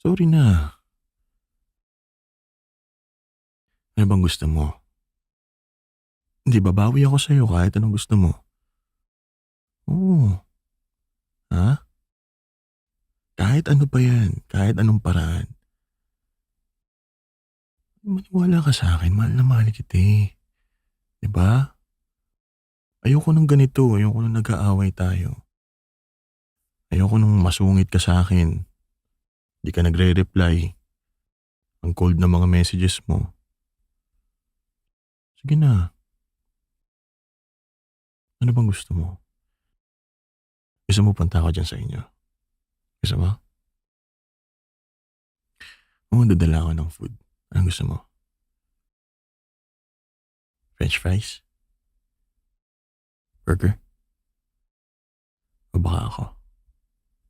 Sorry na. Ano bang gusto mo? Hindi, babawi ako sa'yo kahit anong gusto mo. Oo. Ha? Kahit ano pa yan, kahit anong paraan. Maniwala ka sa'kin, mahal na mahal kita eh. 'Di ba? Ayoko ng ganito, ayoko ng nag-aaway tayo. Ayoko nung masungit ka sa'kin, 'di ka nagre-reply, ang cold ng mga messages mo. Sige na, ano bang gusto mo? Gusto mo punta ako diyan sa inyo? Gusto mo? Oo, dadala ako ng food. Anong gusto mo? French fries? Burger? O baka ako?